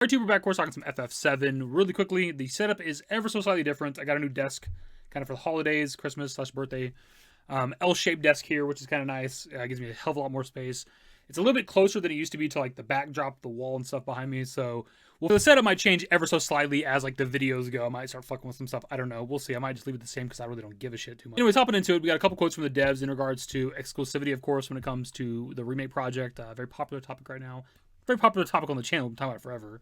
Alright, we're back, of course, talking some FF7. Really quickly, the setup is ever so slightly different. I got a new desk, kind of for the holidays, Christmas/birthday. L-shaped desk here, which is kind of nice. Gives me a hell of a lot more space. It's a little bit closer than it used to be to like the backdrop, the wall and stuff behind me. So, well, the setup might change ever so slightly as like the videos go. I might start fucking with some stuff. I don't know. We'll see. I might just leave it the same because I really don't give a shit too much. Anyways, hopping into it, we got a couple quotes from the devs in regards to exclusivity, of course, when it comes to the remake project. Very popular topic right now. Very popular topic on the channel. We've been talking about it forever.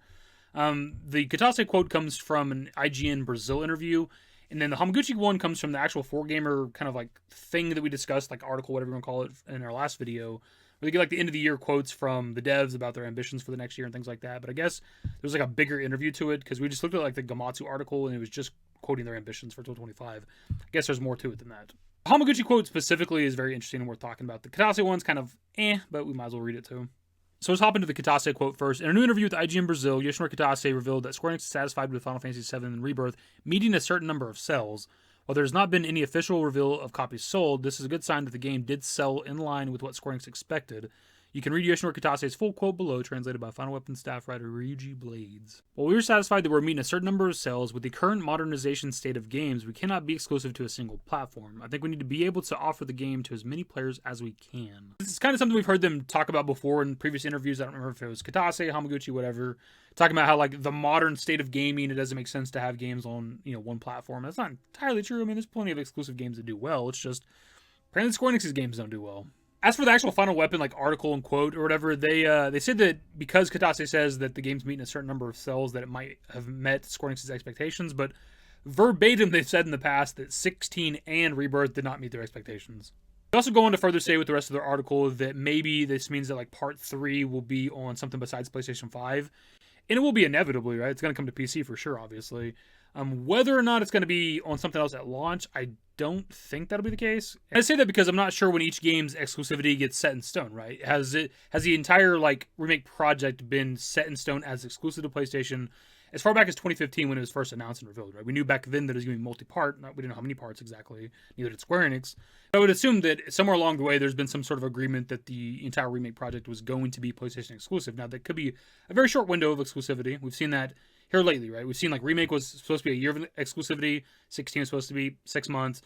The Kitase quote comes from an IGN Brazil interview, and then the Hamaguchi one comes from the actual 4Gamer kind of like thing that we discussed, like article, whatever you want to call it, in our last video, where they get like the end of the year quotes from the devs about their ambitions for the next year and things like that. But I guess there's like a bigger interview to it because we just looked at like the Gamatsu article and it was just quoting their ambitions for 2025. I guess there's more to it than that. The Hamaguchi quote specifically is very interesting and worth talking about. The Kitase one's kind of but we might as well read it too. So let's hop into the Kitase quote first. In a new interview with IGN Brazil, Yoshinori Kitase revealed that Square Enix is satisfied with Final Fantasy VII Rebirth meeting a certain number of sales. While there has not been any official reveal of copies sold, this is a good sign that the game did sell in line with what Square Enix expected. You can read Yoshinori Kitase's full quote below, translated by Final Weapon staff writer Ryuji Blades. While we are satisfied that we're meeting a certain number of sales, with the current modernization state of games, we cannot be exclusive to a single platform. I think we need to be able to offer the game to as many players as we can. This is kind of something we've heard them talk about before in previous interviews. I don't remember if it was Kitase, Hamaguchi, whatever. Talking about how like the modern state of gaming, it doesn't make sense to have games on, one platform. That's not entirely true. I mean, there's plenty of exclusive games that do well. It's just apparently Square Enix's games don't do well. As for the actual Final Weapon like article and quote or whatever, they said that because Kitase says that the game's meeting a certain number of sales, that it might have met Square Enix's expectations, but verbatim they've said in the past that 16 and Rebirth did not meet their expectations. They also go on to further say with the rest of their article that maybe this means that like part 3 will be on something besides PlayStation 5, and it will be inevitably, right? It's going to come to PC for sure, obviously. Whether or not it's going to be on something else at launch, I don't think that'll be the case. And I say that because I'm not sure when each game's exclusivity gets set in stone, right? Has the entire like remake project been set in stone as exclusive to PlayStation as far back as 2015 when it was first announced and revealed, right? We knew back then that it was going to be multi-part. We didn't know how many parts exactly, neither did Square Enix. But I would assume that somewhere along the way there's been some sort of agreement that the entire remake project was going to be PlayStation exclusive. Now, that could be a very short window of exclusivity. We've seen that here lately, right? We've seen like Remake was supposed to be a year of exclusivity, 16 was supposed to be 6 months.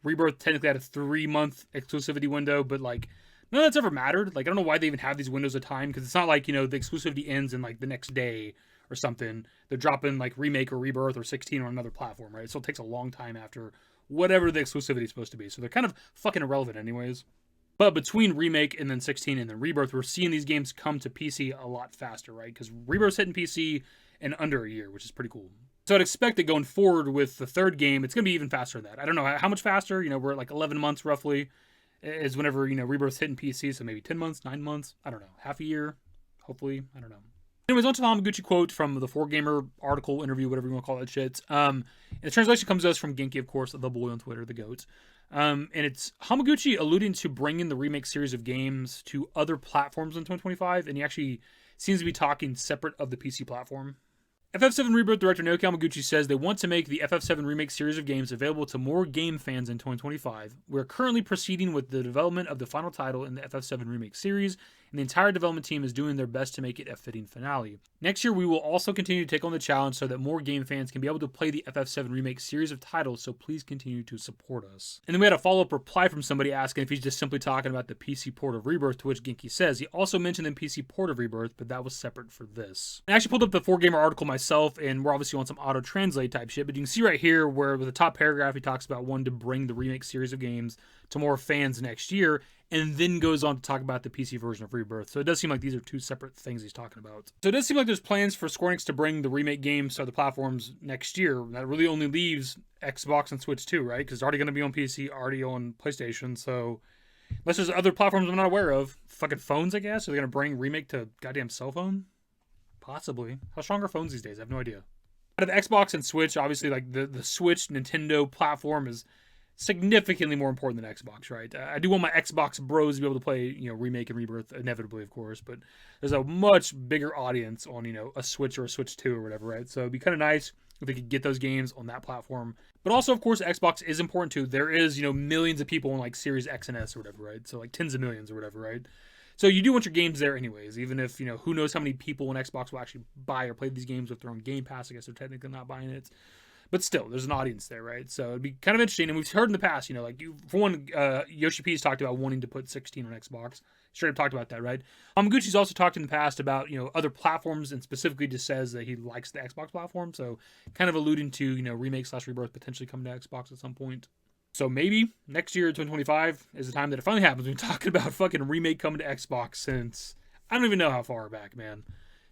Rebirth technically had a 3-month exclusivity window, but like none of that's ever mattered. Like I don't know why they even have these windows of time, because it's not like, the exclusivity ends in like the next day or something. They're dropping like Remake or Rebirth or 16 on another platform, right? So it takes a long time after whatever the exclusivity is supposed to be. So they're kind of fucking irrelevant anyways. But between Remake and then 16 and then Rebirth, we're seeing these games come to PC a lot faster, right? Because Rebirth's hitting PC in under a year, which is pretty cool. So I'd expect that going forward with the third game, it's going to be even faster than that. I don't know how much faster. We're at like 11 months roughly is whenever, Rebirth's hitting PC. So maybe 10 months, 9 months. I don't know. Half a year, hopefully. I don't know. Anyways, on to the Hamaguchi quote from the 4Gamer article, interview, whatever you want to call that shit. And the translation comes to us from Genki, of course, the boy on Twitter, the GOAT. And it's Hamaguchi alluding to bringing the remake series of games to other platforms in 2025. And he actually seems to be talking separate of the PC platform. FF7 Rebirth director Naoki Hamaguchi says they want to make the FF7 Remake series of games available to more game fans in 2025. We're currently proceeding with the development of the final title in the FF7 Remake series, and the entire development team is doing their best to make it a fitting finale. Next year, we will also continue to take on the challenge so that more game fans can be able to play the FF7 Remake series of titles, so please continue to support us. And then we had a follow-up reply from somebody asking if he's just simply talking about the PC port of Rebirth, to which Genki says he also mentioned the PC port of Rebirth, but that was separate for this. I actually pulled up the 4Gamer article myself, and we're obviously on some auto-translate type shit, but you can see right here where with the top paragraph he talks about wanting to bring the remake series of games to more fans next year, and then goes on to talk about the PC version of Rebirth. So it does seem like these are two separate things he's talking about. So it does seem like there's plans for Square Enix to bring the remake games to other platforms next year. That really only leaves Xbox and Switch too, right? Because it's already going to be on PC, already on PlayStation. So unless there's other platforms I'm not aware of, fucking phones, I guess. Are they going to bring Remake to goddamn cell phone? Possibly. How strong are phones these days? I have no idea. Out of Xbox and Switch, obviously, like the Switch Nintendo platform is significantly more important than Xbox, right? I do want my Xbox bros to be able to play, Remake and Rebirth, inevitably, of course, but there's a much bigger audience on, a Switch or a Switch 2 or whatever, right? So it'd be kind of nice if they could get those games on that platform. But also, of course, Xbox is important too. There is, millions of people on like Series X and S or whatever, right? So like tens of millions or whatever, right? So you do want your games there anyways, even if, who knows how many people on Xbox will actually buy or play these games with their own Game Pass. I guess they're technically not buying it. But still, there's an audience there, right? So it'd be kind of interesting. And we've heard in the past, for one, Yoshi P's talked about wanting to put 16 on Xbox. Straight up talked about that, right? Hamaguchi's also talked in the past about, other platforms, and specifically just says that he likes the Xbox platform. So kind of alluding to, Remake/Rebirth potentially coming to Xbox at some point. So maybe next year, 2025, is the time that it finally happens. We've been talking about fucking Remake coming to Xbox since, I don't even know how far back, man.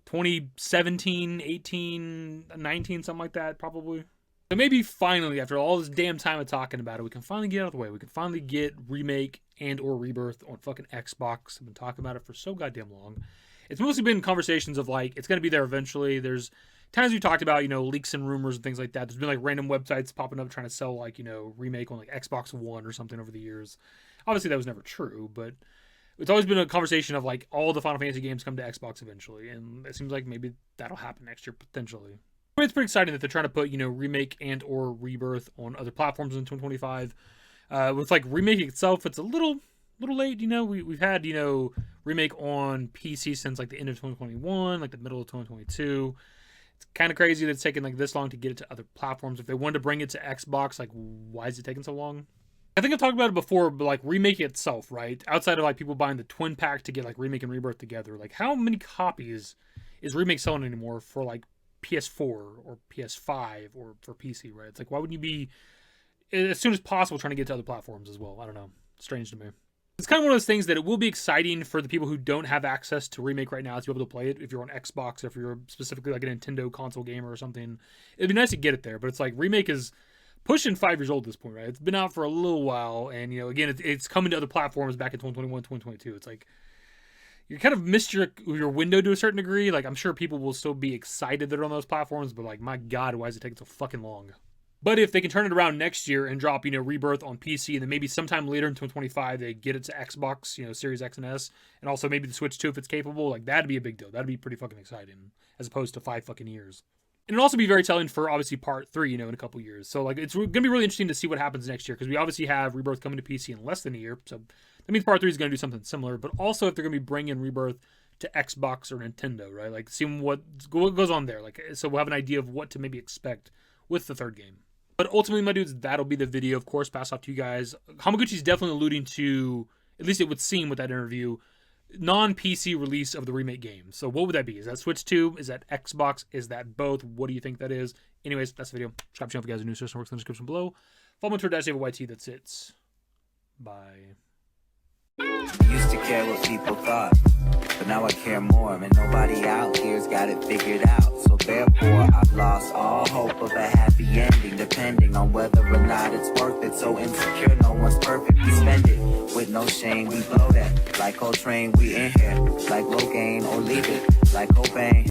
2017, 18, 19, something like that, probably. So maybe finally, after all this damn time of talking about it, we can finally get out of the way. We can finally get Remake and or Rebirth on fucking Xbox. I've been talking about it for so goddamn long. It's mostly been conversations of like, it's going to be there eventually. There's times we talked about, leaks and rumors and things like that. There's been like random websites popping up trying to sell like, Remake on like Xbox One or something over the years. Obviously that was never true, but it's always been a conversation of like all the Final Fantasy games come to Xbox eventually. And it seems like maybe that'll happen next year potentially. But it's pretty exciting that they're trying to put, Remake and or Rebirth on other platforms in 2025. With like Remake itself, it's a little late, we've had, Remake on PC since like the end of 2021, like the middle of 2022. It's kind of crazy that it's taken like this long to get it to other platforms. If they wanted to bring it to Xbox, like why is it taking so long? I think I've talked about it before, but like Remake itself, right? Outside of like people buying the twin pack to get like Remake and Rebirth together, like how many copies is Remake selling anymore for like PS4 or PS5 or for PC, right? It's like, why wouldn't you be as soon as possible trying to get to other platforms as well? I don't know. Strange to me. It's kind of one of those things that it will be exciting for the people who don't have access to Remake right now to be able to play it. If you're on Xbox, if you're specifically like a Nintendo console gamer or something, it'd be nice to get it there. But it's like Remake is pushing 5 years old at this point, right? It's been out for a little while. And, again, it's coming to other platforms back in 2021, 2022. It's like, you kind of missed your window to a certain degree. Like, I'm sure people will still be excited that they're on those platforms, but like, my God, why is it taking so fucking long? But if they can turn it around next year and drop, Rebirth on PC, and then maybe sometime later in 2025, they get it to Xbox, Series X and S, and also maybe the Switch 2 if it's capable, like, that'd be a big deal. That'd be pretty fucking exciting, as opposed to 5 fucking years. And it'll also be very telling for, obviously, Part 3, in a couple years. So, like, it's going to be really interesting to see what happens next year, because we obviously have Rebirth coming to PC in less than a year, so that means Part 3 is going to do something similar, but also if they're going to be bringing Rebirth to Xbox or Nintendo, right? Like, seeing what goes on there. Like, so we'll have an idea of what to maybe expect with the third game. But ultimately, my dudes, that'll be the video. Of course, pass off to you guys. Hamaguchi's definitely alluding to, at least it would seem with that interview, non-PC release of the Remake game. So what would that be? Is that Switch 2? Is that Xbox? Is that both? What do you think that is? Anyways, that's the video. Subscribe to the channel if you guys are new. System works in the description below. Follow me on Twitter, @DavidYT. That's it. Bye. Used to care what people thought, but now I care more, and nobody out here's got it figured out. So therefore, I've lost all hope of a happy ending, depending on whether or not it's worth it. So insecure, no one's perfect. We spend it with no shame. We blow that like Coltrane. We in here like Low Gain or leave it like Cobain.